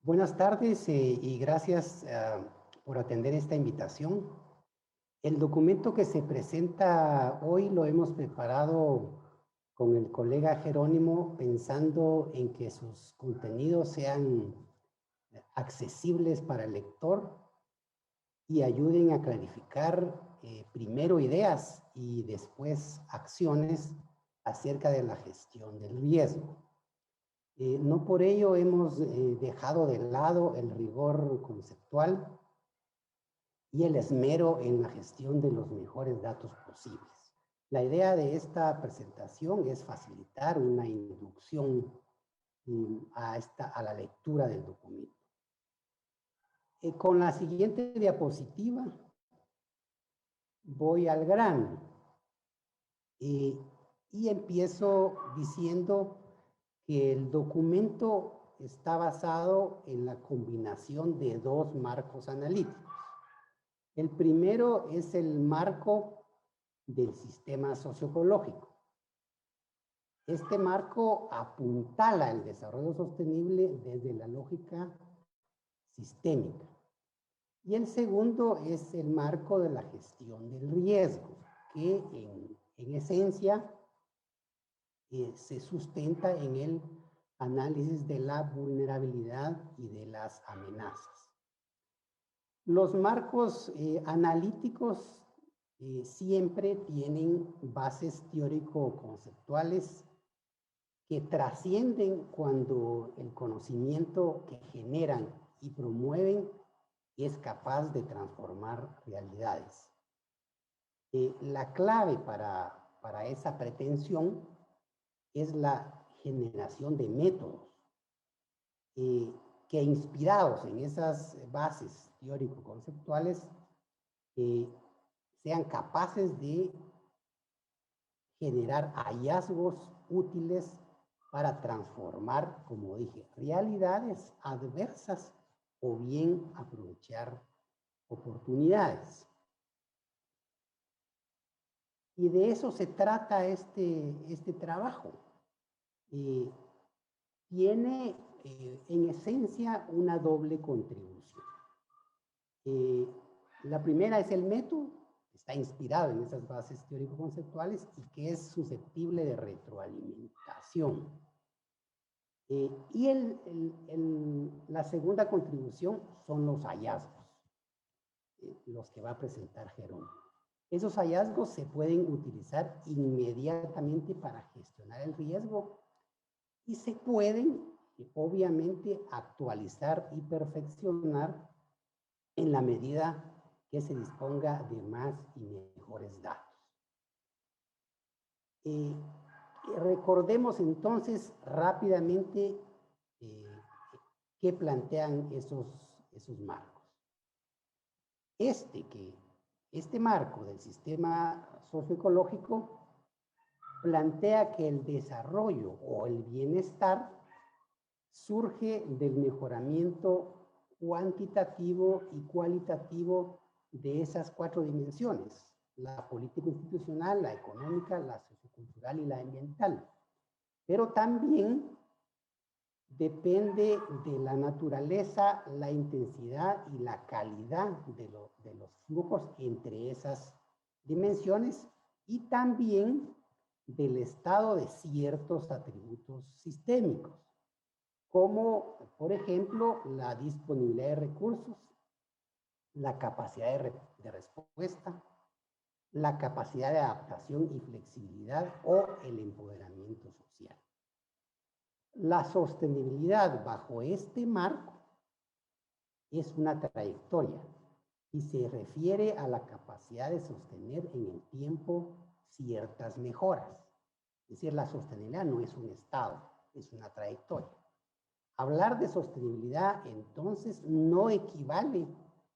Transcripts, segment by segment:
Buenas tardes y gracias por atender esta invitación. El documento que se presenta hoy lo hemos preparado con el colega Jerónimo pensando en que sus contenidos sean accesibles para el lector y ayuden a clarificar primero ideas y después acciones acerca de la gestión del riesgo. No por ello hemos dejado de lado el rigor conceptual y el esmero en la gestión de los mejores datos posibles. La idea de esta presentación es facilitar una inducción a la lectura del documento. Con la siguiente diapositiva voy al grano y empiezo diciendo que el documento está basado en la combinación de dos marcos analíticos. El primero es el marco del sistema socioecológico. Este marco apuntala el desarrollo sostenible desde la lógica sistémica. Y el segundo es el marco de la gestión del riesgo, que en esencia se sustenta en el análisis de la vulnerabilidad y de las amenazas. Los marcos analíticos siempre tienen bases teórico-conceptuales que trascienden cuando el conocimiento que generan y promueven es capaz de transformar realidades. La clave para esa pretensión es la generación de métodos que inspirados en esas bases teórico-conceptuales sean capaces de generar hallazgos útiles para transformar, como dije, realidades adversas o bien aprovechar oportunidades. Y de eso se trata este trabajo. Tiene en esencia una doble contribución. La primera es el método, está inspirado en esas bases teórico-conceptuales y que es susceptible de retroalimentación. Y la segunda contribución son los hallazgos, los que va a presentar Jerónimo. Esos hallazgos se pueden utilizar inmediatamente para gestionar el riesgo y se pueden, obviamente, actualizar y perfeccionar en la medida que se disponga de más y mejores datos. Recordemos entonces rápidamente qué plantean esos marcos. Este marco del sistema socioecológico plantea que el desarrollo o el bienestar surge del mejoramiento cuantitativo y cualitativo de esas cuatro dimensiones: la política institucional, la económica, la sociocultural y la ambiental. Pero también depende de la naturaleza, la intensidad y la calidad de los flujos entre esas dimensiones y también del estado de ciertos atributos sistémicos, como por ejemplo la disponibilidad de recursos, la capacidad de respuesta, la capacidad de adaptación y flexibilidad o el empoderamiento social. La sostenibilidad bajo este marco es una trayectoria y se refiere a la capacidad de sostener en el tiempo ciertas mejoras. Es decir, la sostenibilidad no es un estado, es una trayectoria. Hablar de sostenibilidad, entonces, no equivale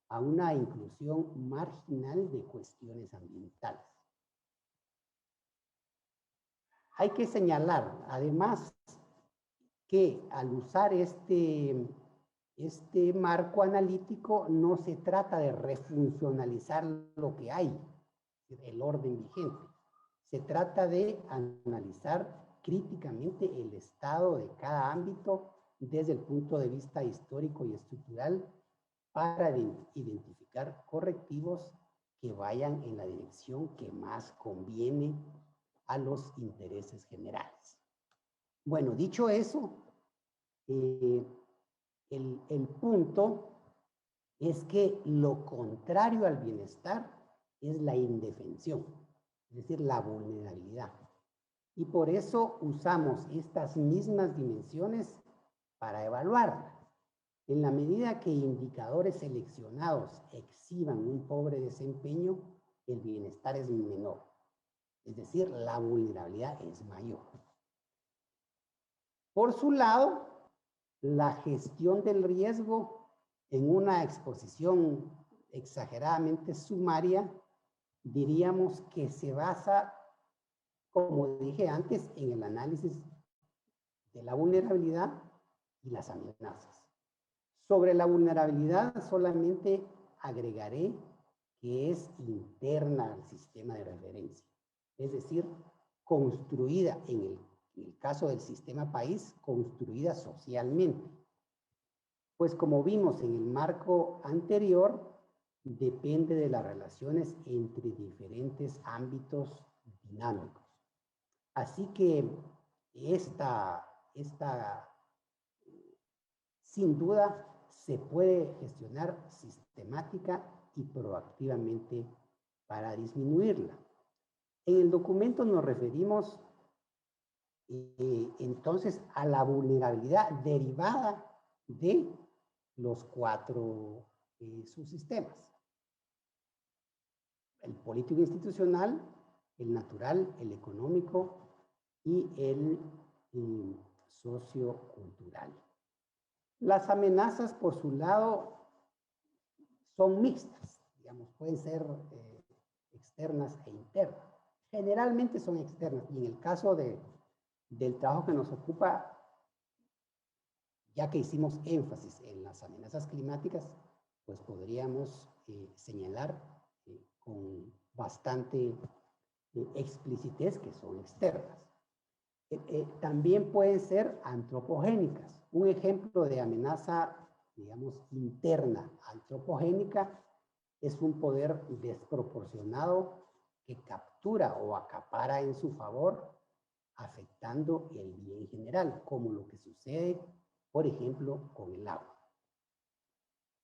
a una inclusión marginal de cuestiones ambientales. Hay que señalar, además, que al usar este marco analítico no se trata de refuncionalizar lo que hay, el orden vigente. Se trata de analizar críticamente el estado de cada ámbito desde el punto de vista histórico y estructural para identificar correctivos que vayan en la dirección que más conviene a los intereses generales. Bueno, dicho eso, el punto es que lo contrario al bienestar es la indefensión, es decir, la vulnerabilidad. Y por eso usamos estas mismas dimensiones para evaluarla. En la medida que indicadores seleccionados exhiban un pobre desempeño, el bienestar es menor. Es decir, la vulnerabilidad es mayor. Por su lado, la gestión del riesgo en una exposición exageradamente sumaria, diríamos que se basa, como dije antes, en el análisis de la vulnerabilidad y las amenazas. Sobre la vulnerabilidad solamente agregaré que es interna al sistema de referencia, es decir, construida en el caso del sistema país, construida socialmente. Pues como vimos en el marco anterior, depende de las relaciones entre diferentes ámbitos dinámicos. Así que esta sin duda se puede gestionar sistemática y proactivamente para disminuirla. En el documento nos referimos entonces a la vulnerabilidad derivada de los 4 subsistemas: el político institucional, el natural, el económico y el sociocultural. Las amenazas, por su lado, son mixtas, digamos, pueden ser externas e internas. Generalmente son externas, y en el caso del trabajo que nos ocupa, ya que hicimos énfasis en las amenazas climáticas, pues podríamos señalar con bastante explicitez que son externas. También pueden ser antropogénicas. Un ejemplo de amenaza, digamos, interna antropogénica es un poder desproporcionado que captura o acapara en su favor, afectando el bien general, como lo que sucede, por ejemplo, con el agua.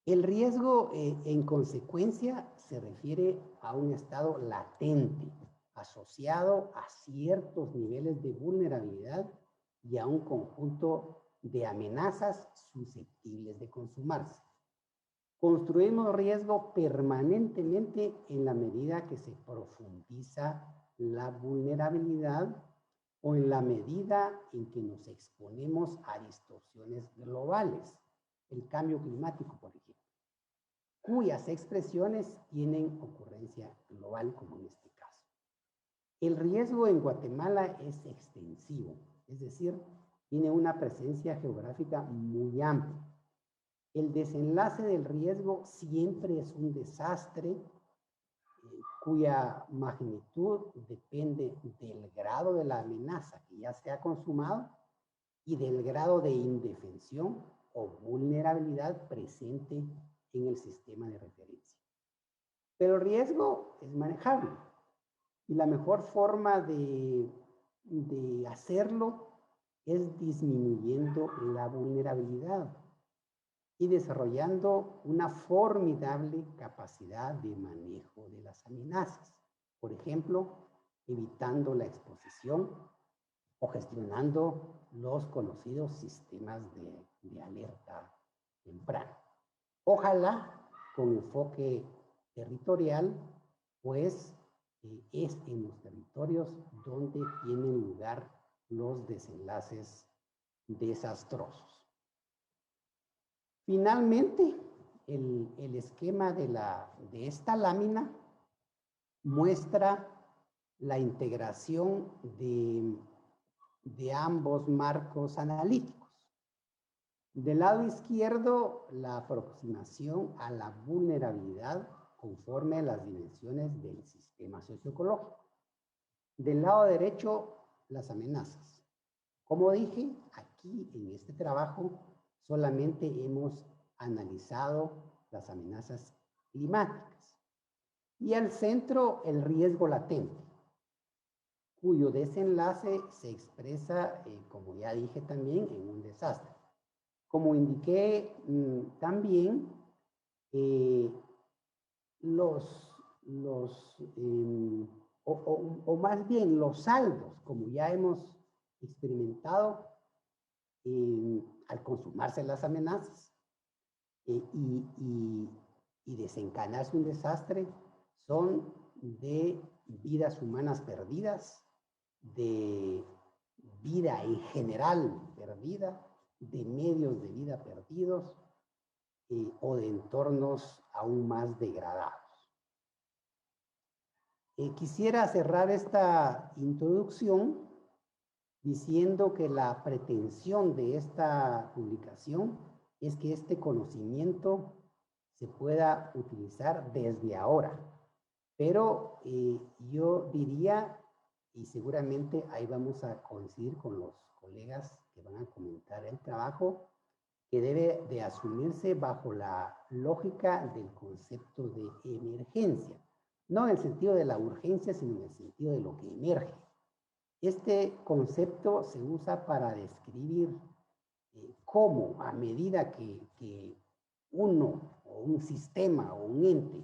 El riesgo, en consecuencia, se refiere a un estado latente, asociado a ciertos niveles de vulnerabilidad y a un conjunto de amenazas susceptibles de consumarse. Construimos riesgo permanentemente en la medida que se profundiza la vulnerabilidad o en la medida en que nos exponemos a distorsiones globales, el cambio climático, por ejemplo, cuyas expresiones tienen ocurrencia global, como en este caso. El riesgo en Guatemala es extensivo, es decir, tiene una presencia geográfica muy amplia. El desenlace del riesgo siempre es un desastre cuya magnitud depende del grado de la amenaza que ya se ha consumado y del grado de indefensión o vulnerabilidad presente en el sistema de referencia. Pero el riesgo es manejable y la mejor forma de hacerlo es disminuyendo la vulnerabilidad y desarrollando una formidable capacidad de manejo de las amenazas. Por ejemplo, evitando la exposición o gestionando los conocidos sistemas de alerta temprana. Ojalá con enfoque territorial, pues es en los territorios donde tienen lugar los desenlaces desastrosos. Finalmente, el esquema de esta lámina muestra la integración de ambos marcos analíticos. Del lado izquierdo, la aproximación a la vulnerabilidad conforme a las dimensiones del sistema socioecológico. Del lado derecho, las amenazas. Como dije, aquí en este trabajo solamente hemos analizado las amenazas climáticas. Y al centro, el riesgo latente, cuyo desenlace se expresa, como ya dije también, en un desastre. Como indiqué también, o más bien los saldos, como ya hemos experimentado al consumarse las amenazas y desencadenarse un desastre, son de vidas humanas perdidas, de vida en general perdida, de medios de vida perdidos o de entornos aún más degradados. Quisiera cerrar esta introducción diciendo que la pretensión de esta publicación es que este conocimiento se pueda utilizar desde ahora. Pero yo diría, y seguramente ahí vamos a coincidir con los colegas que van a comentar el trabajo, que debe de asumirse bajo la lógica del concepto de emergencia. No en el sentido de la urgencia, sino en el sentido de lo que emerge. Este concepto se usa para describir cómo a medida que uno o un sistema o un ente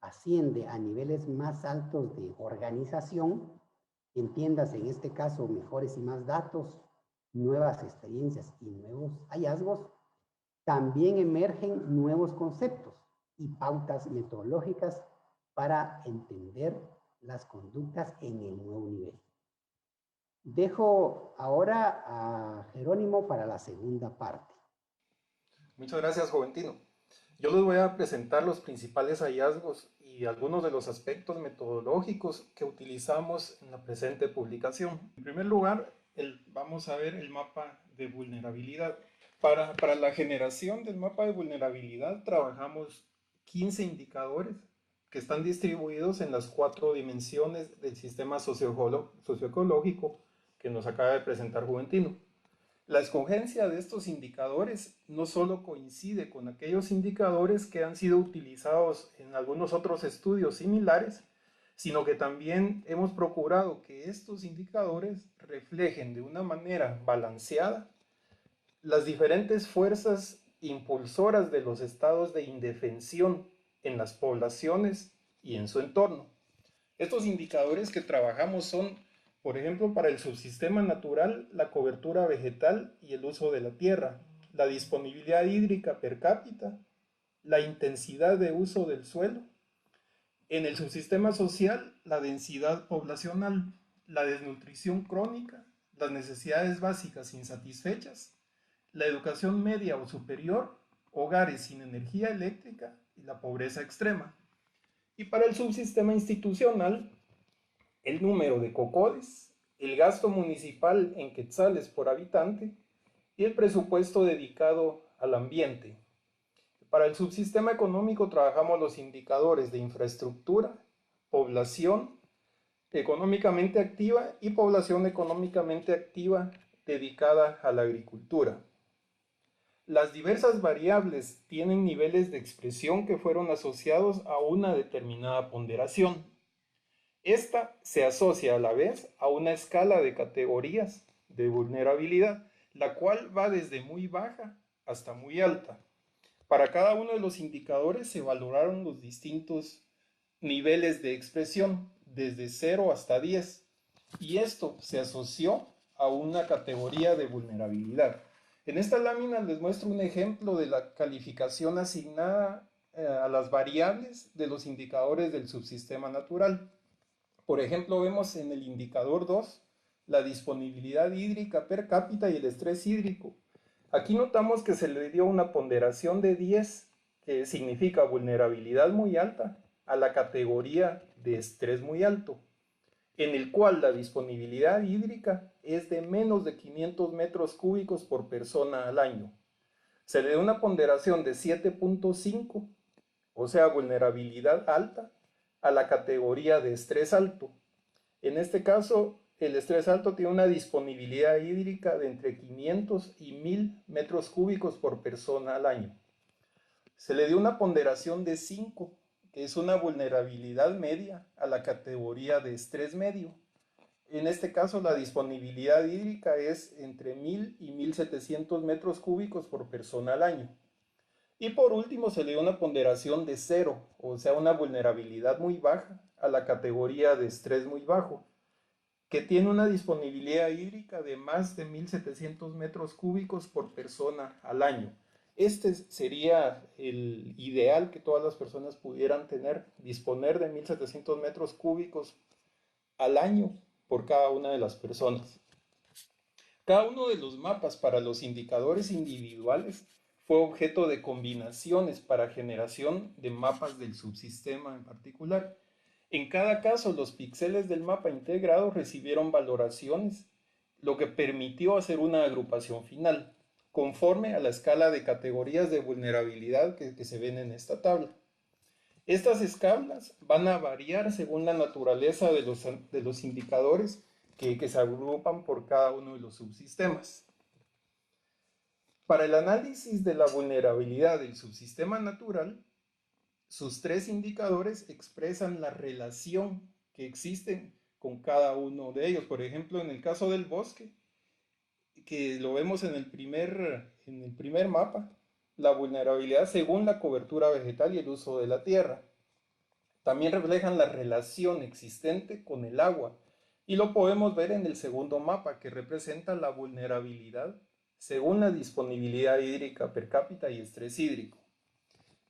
asciende a niveles más altos de organización, entiéndase en este caso mejores y más datos, nuevas experiencias y nuevos hallazgos, también emergen nuevos conceptos y pautas metodológicas para entender las conductas en el nuevo nivel. Dejo ahora a Jerónimo para la segunda parte. Muchas gracias, Juventino. Yo les voy a presentar los principales hallazgos y algunos de los aspectos metodológicos que utilizamos en la presente publicación. En primer lugar, vamos a ver el mapa de vulnerabilidad. Para la generación del mapa de vulnerabilidad trabajamos 15 indicadores que están distribuidos en las 4 dimensiones del sistema socioecológico que nos acaba de presentar Juventino. La escogencia de estos indicadores no solo coincide con aquellos indicadores que han sido utilizados en algunos otros estudios similares, sino que también hemos procurado que estos indicadores reflejen de una manera balanceada las diferentes fuerzas impulsoras de los estados de indefensión en las poblaciones y en su entorno. Estos indicadores que trabajamos son, por ejemplo, para el subsistema natural, la cobertura vegetal y el uso de la tierra, la disponibilidad hídrica per cápita, la intensidad de uso del suelo. En el subsistema social, la densidad poblacional, la desnutrición crónica, las necesidades básicas insatisfechas, la educación media o superior, hogares sin energía eléctrica y la pobreza extrema. Y para el subsistema institucional, el número de COCODES, el gasto municipal en quetzales por habitante y el presupuesto dedicado al ambiente. Para el subsistema económico trabajamos los indicadores de infraestructura, población económicamente activa y población económicamente activa dedicada a la agricultura. Las diversas variables tienen niveles de expresión que fueron asociados a una determinada ponderación. Esta se asocia a la vez a una escala de categorías de vulnerabilidad, la cual va desde muy baja hasta muy alta. Para cada uno de los indicadores se valoraron los distintos niveles de expresión, desde 0 hasta 10, y esto se asoció a una categoría de vulnerabilidad. En esta lámina les muestro un ejemplo de la calificación asignada a las variables de los indicadores del subsistema natural. Por ejemplo, vemos en el indicador 2 la disponibilidad hídrica per cápita y el estrés hídrico. Aquí notamos que se le dio una ponderación de 10, que significa vulnerabilidad muy alta, a la categoría de estrés muy alto, en el cual la disponibilidad hídrica es de menos de 500 metros cúbicos por persona al año. Se le dio una ponderación de 7.5, o sea, vulnerabilidad alta, a la categoría de estrés alto. En este caso, el estrés alto tiene una disponibilidad hídrica de entre 500 y 1000 metros cúbicos por persona al año. Se le dio una ponderación de 5, que es una vulnerabilidad media a la categoría de estrés medio. En este caso, la disponibilidad hídrica es entre 1000 y 1700 metros cúbicos por persona al año. Y por último, se le dio una ponderación de 0, o sea, una vulnerabilidad muy baja a la categoría de estrés muy bajo, que tiene una disponibilidad hídrica de más de 1700 metros cúbicos por persona al año. Este sería el ideal que todas las personas pudieran tener, disponer de 1700 metros cúbicos al año por cada una de las personas. Cada uno de los mapas para los indicadores individuales fue objeto de combinaciones para generación de mapas del subsistema en particular. En cada caso, los píxeles del mapa integrado recibieron valoraciones, lo que permitió hacer una agrupación final, conforme a la escala de categorías de vulnerabilidad que se ven en esta tabla. Estas escalas van a variar según la naturaleza de los indicadores que se agrupan por cada uno de los subsistemas. Para el análisis de la vulnerabilidad del subsistema natural, sus 3 indicadores expresan la relación que existe con cada uno de ellos. Por ejemplo, en el caso del bosque, que lo vemos en el primer mapa, la vulnerabilidad según la cobertura vegetal y el uso de la tierra. También reflejan la relación existente con el agua, y lo podemos ver en el segundo mapa, que representa la vulnerabilidad según la disponibilidad hídrica per cápita y estrés hídrico.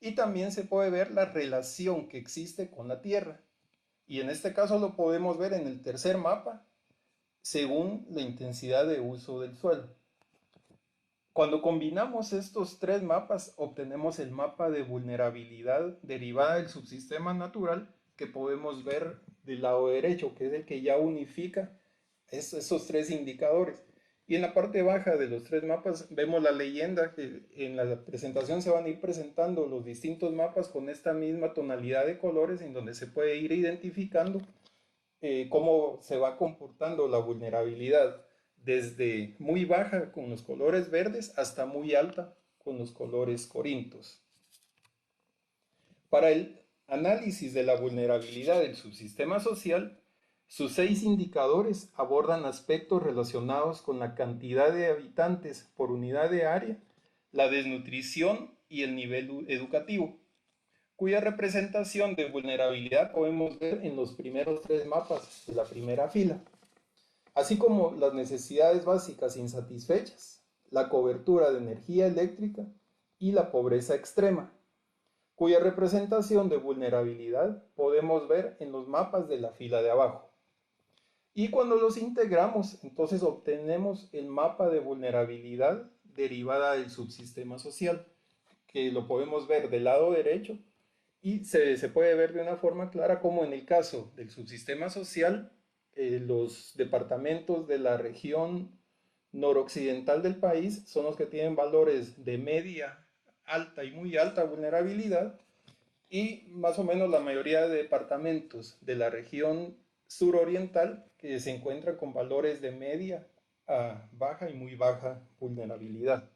Y también se puede ver la relación que existe con la tierra, y en este caso lo podemos ver en el tercer mapa, según la intensidad de uso del suelo. Cuando combinamos estos 3 mapas, obtenemos el mapa de vulnerabilidad derivada del subsistema natural, que podemos ver del lado derecho, que es el que ya unifica esos 3 indicadores. Y en la parte baja de los 3 mapas vemos la leyenda, que en la presentación se van a ir presentando los distintos mapas con esta misma tonalidad de colores, en donde se puede ir identificando cómo se va comportando la vulnerabilidad, desde muy baja con los colores verdes hasta muy alta con los colores corintos. Para el análisis de la vulnerabilidad del subsistema social, sus 6 indicadores abordan aspectos relacionados con la cantidad de habitantes por unidad de área, la desnutrición y el nivel educativo, cuya representación de vulnerabilidad podemos ver en los primeros 3 mapas de la primera fila, así como las necesidades básicas insatisfechas, la cobertura de energía eléctrica y la pobreza extrema, cuya representación de vulnerabilidad podemos ver en los mapas de la fila de abajo. Y cuando los integramos, entonces obtenemos el mapa de vulnerabilidad derivada del subsistema social, que lo podemos ver del lado derecho, y se puede ver de una forma clara como en el caso del subsistema social, los departamentos de la región noroccidental del país son los que tienen valores de media, alta y muy alta vulnerabilidad, y más o menos la mayoría de departamentos de la región suroriental que se encuentran con valores de media a baja y muy baja vulnerabilidad.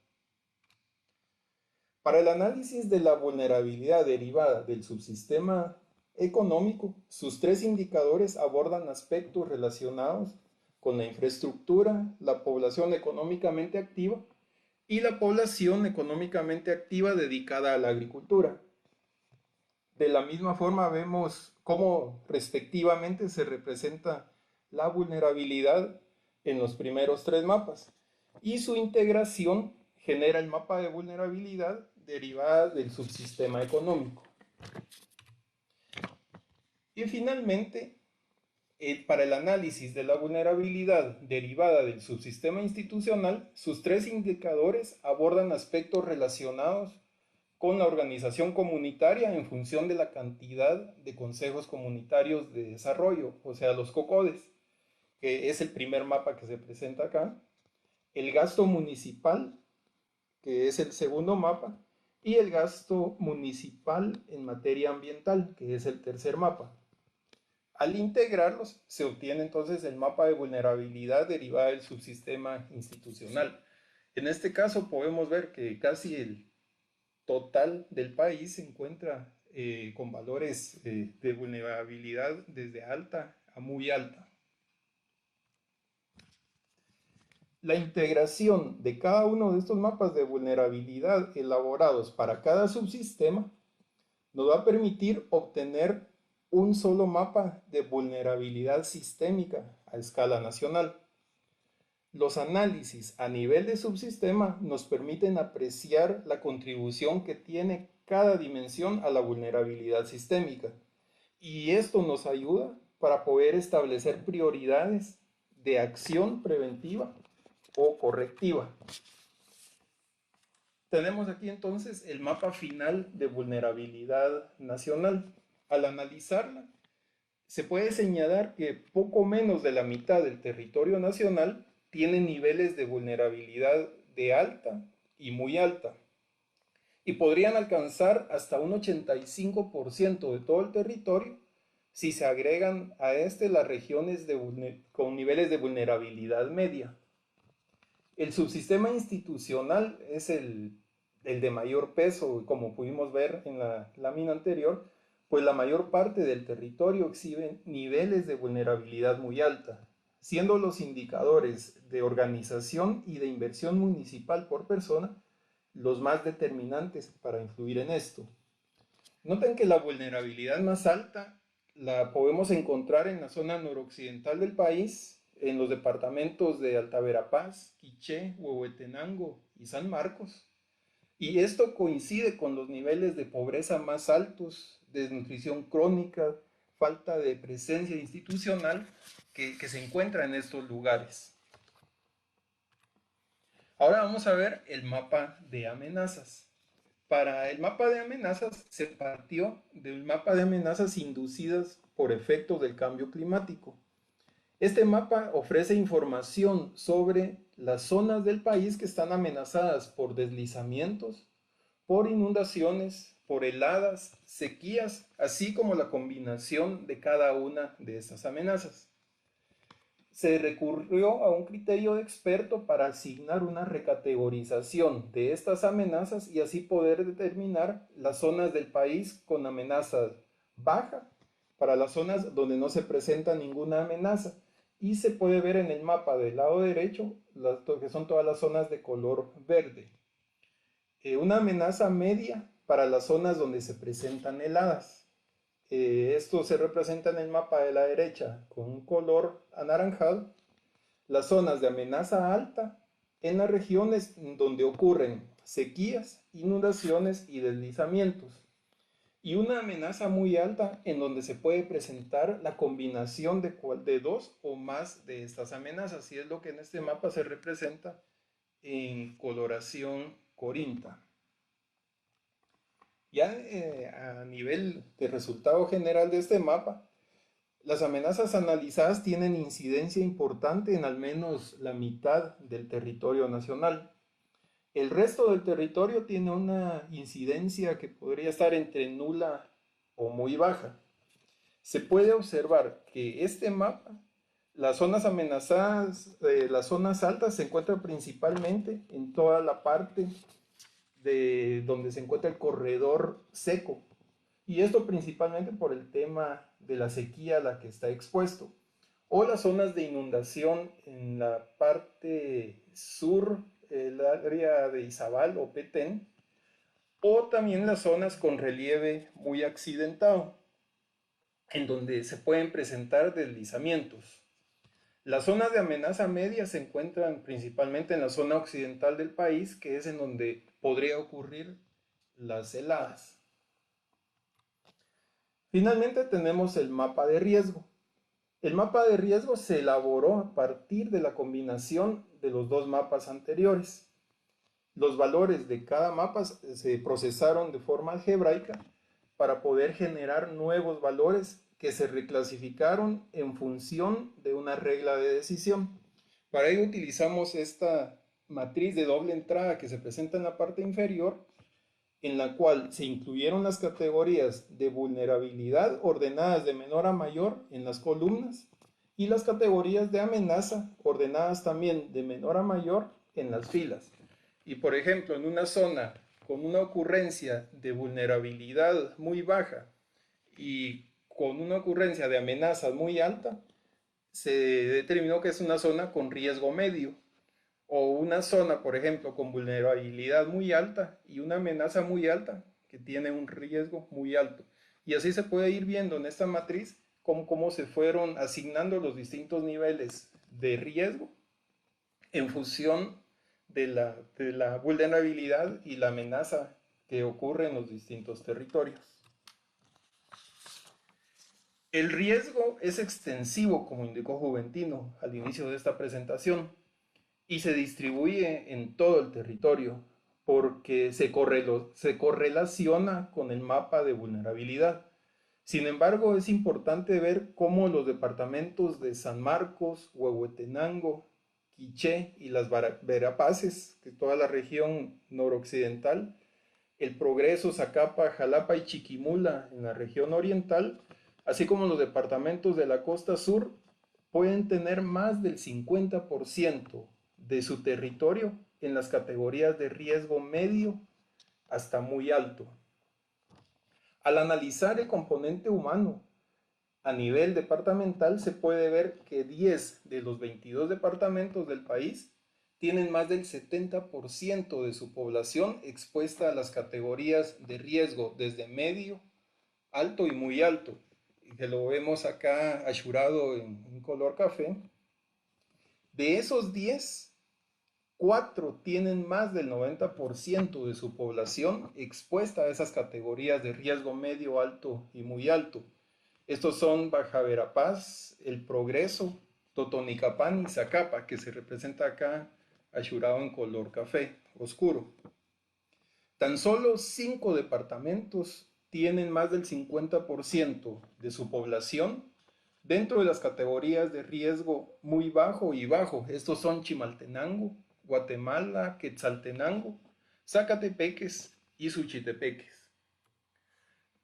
Para el análisis de la vulnerabilidad derivada del subsistema económico, sus 3 indicadores abordan aspectos relacionados con la infraestructura, la población económicamente activa y la población económicamente activa dedicada a la agricultura. De la misma forma vemos cómo respectivamente se representa la vulnerabilidad en los primeros 3 mapas, y su integración genera el mapa de vulnerabilidad derivada del subsistema económico. Y finalmente, para el análisis de la vulnerabilidad derivada del subsistema institucional, sus 3 indicadores abordan aspectos relacionados con la organización comunitaria en función de la cantidad de consejos comunitarios de desarrollo, o sea, los COCODES, que es el primer mapa que se presenta acá, el gasto municipal, que es el segundo mapa, y el gasto municipal en materia ambiental, que es el tercer mapa. Al integrarlos, se obtiene entonces el mapa de vulnerabilidad derivado del subsistema institucional. En este caso podemos ver que casi el total del país se encuentra con valores de vulnerabilidad desde alta a muy alta. La integración de cada uno de estos mapas de vulnerabilidad elaborados para cada subsistema nos va a permitir obtener un solo mapa de vulnerabilidad sistémica a escala nacional. Los análisis a nivel de subsistema nos permiten apreciar la contribución que tiene cada dimensión a la vulnerabilidad sistémica, y esto nos ayuda para poder establecer prioridades de acción preventiva o correctiva. Tenemos aquí entonces el mapa final de vulnerabilidad nacional. Al analizarla, se puede señalar que poco menos de la mitad del territorio nacional tiene niveles de vulnerabilidad de alta y muy alta, y podrían alcanzar hasta un 85% de todo el territorio si se agregan a este las regiones con niveles de vulnerabilidad media. El subsistema institucional es el de mayor peso, como pudimos ver en la lámina anterior, pues la mayor parte del territorio exhibe niveles de vulnerabilidad muy alta, siendo los indicadores de organización y de inversión municipal por persona los más determinantes para influir en esto. Noten que la vulnerabilidad más alta la podemos encontrar en la zona noroccidental del país, en los departamentos de Alta Verapaz, Quiché, Huehuetenango y San Marcos. Y esto coincide con los niveles de pobreza más altos, desnutrición crónica, falta de presencia institucional que se encuentra en estos lugares. Ahora vamos a ver el mapa de amenazas. Para el mapa de amenazas se partió del mapa de amenazas inducidas por efectos del cambio climático. Este mapa ofrece información sobre las zonas del país que están amenazadas por deslizamientos, por inundaciones, por heladas, sequías, así como la combinación de cada una de estas amenazas. Se recurrió a un criterio de experto para asignar una recategorización de estas amenazas y así poder determinar las zonas del país con amenaza baja para las zonas donde no se presenta ninguna amenaza. Y se puede ver en el mapa del lado derecho, que son todas las zonas de color verde. Una amenaza media para las zonas donde se presentan heladas. Esto se representa en el mapa de la derecha con un color anaranjado. Las zonas de amenaza alta en las regiones donde ocurren sequías, inundaciones y deslizamientos. Y una amenaza muy alta en donde se puede presentar la combinación de dos o más de estas amenazas, y es lo que en este mapa se representa en coloración corinta. Ya a nivel de resultado general de este mapa, las amenazas analizadas tienen incidencia importante en al menos la mitad del territorio nacional. El resto del territorio tiene una incidencia que podría estar entre nula o muy baja. Se puede observar que este mapa, las zonas amenazadas, las zonas altas se encuentran principalmente en toda la parte de donde se encuentra el corredor seco. Y esto principalmente por el tema de la sequía a la que está expuesto. O las zonas de inundación en la parte sur, el área de Izabal o Petén, o también las zonas con relieve muy accidentado, en donde se pueden presentar deslizamientos. Las zonas de amenaza media se encuentran principalmente en la zona occidental del país, que es en donde podría ocurrir las heladas. Finalmente tenemos el mapa de riesgo. El mapa de riesgo se elaboró a partir de la combinación de los dos mapas anteriores. Los valores de cada mapa se procesaron de forma algebraica para poder generar nuevos valores que se reclasificaron en función de una regla de decisión. Para ello utilizamos esta matriz de doble entrada que se presenta en la parte inferior, en la cual se incluyeron las categorías de vulnerabilidad ordenadas de menor a mayor en las columnas y las categorías de amenaza ordenadas también de menor a mayor en las filas. Y por ejemplo, en una zona con una ocurrencia de vulnerabilidad muy baja y con una ocurrencia de amenazas muy alta, se determinó que es una zona con riesgo medio, o una zona, por ejemplo, con vulnerabilidad muy alta y una amenaza muy alta que tiene un riesgo muy alto. Y así se puede ir viendo en esta matriz cómo se fueron asignando los distintos niveles de riesgo en función de la vulnerabilidad y la amenaza que ocurre en los distintos territorios. El riesgo es extensivo, como indicó Juventino al inicio de esta presentación, y se distribuye en todo el territorio porque se correlaciona con el mapa de vulnerabilidad. Sin embargo, es importante ver cómo los departamentos de San Marcos, Huehuetenango, Quiché y las Verapaces, que toda la región noroccidental, El Progreso, Zacapa, Jalapa y Chiquimula en la región oriental, así como los departamentos de la costa sur, pueden tener más del 50% de su territorio en las categorías de riesgo medio hasta muy alto. Al analizar el componente humano a nivel departamental, se puede ver que 10 de los 22 departamentos del país tienen más del 70% de su población expuesta a las categorías de riesgo desde medio, alto y muy alto, que lo vemos acá achurado en color café. De esos 10, 4 tienen más del 90% de su población expuesta a esas categorías de riesgo medio, alto y muy alto. Estos son Baja Verapaz, El Progreso, Totonicapán y Zacapa, que se representa acá achurado en color café oscuro. Tan solo 5 departamentos tienen más del 50% de su población dentro de las categorías de riesgo muy bajo y bajo. Estos son Chimaltenango, Guatemala, Quetzaltenango, Zacatepeques y Suchitepeques.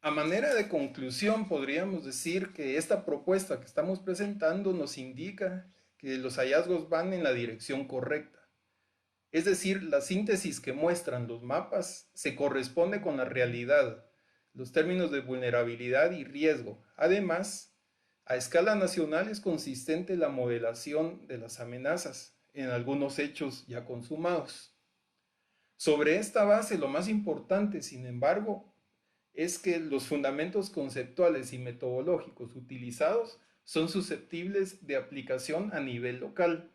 A manera de conclusión, podríamos decir que esta propuesta que estamos presentando nos indica que los hallazgos van en la dirección correcta. Es decir, la síntesis que muestran los mapas se corresponde con la realidad, los términos de vulnerabilidad y riesgo. Además, a escala nacional es consistente la modelación de las amenazas en algunos hechos ya consumados. Sobre esta base, lo más importante, sin embargo, es que los fundamentos conceptuales y metodológicos utilizados son susceptibles de aplicación a nivel local,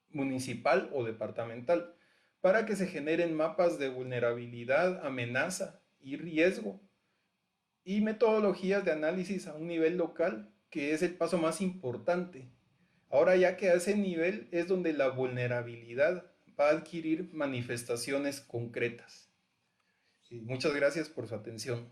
municipal o departamental, para que se generen mapas de vulnerabilidad, amenaza y riesgo y metodologías de análisis a un nivel local, que es el paso más importante. Ahora, ya que a ese nivel es donde la vulnerabilidad va a adquirir manifestaciones concretas. Muchas gracias por su atención.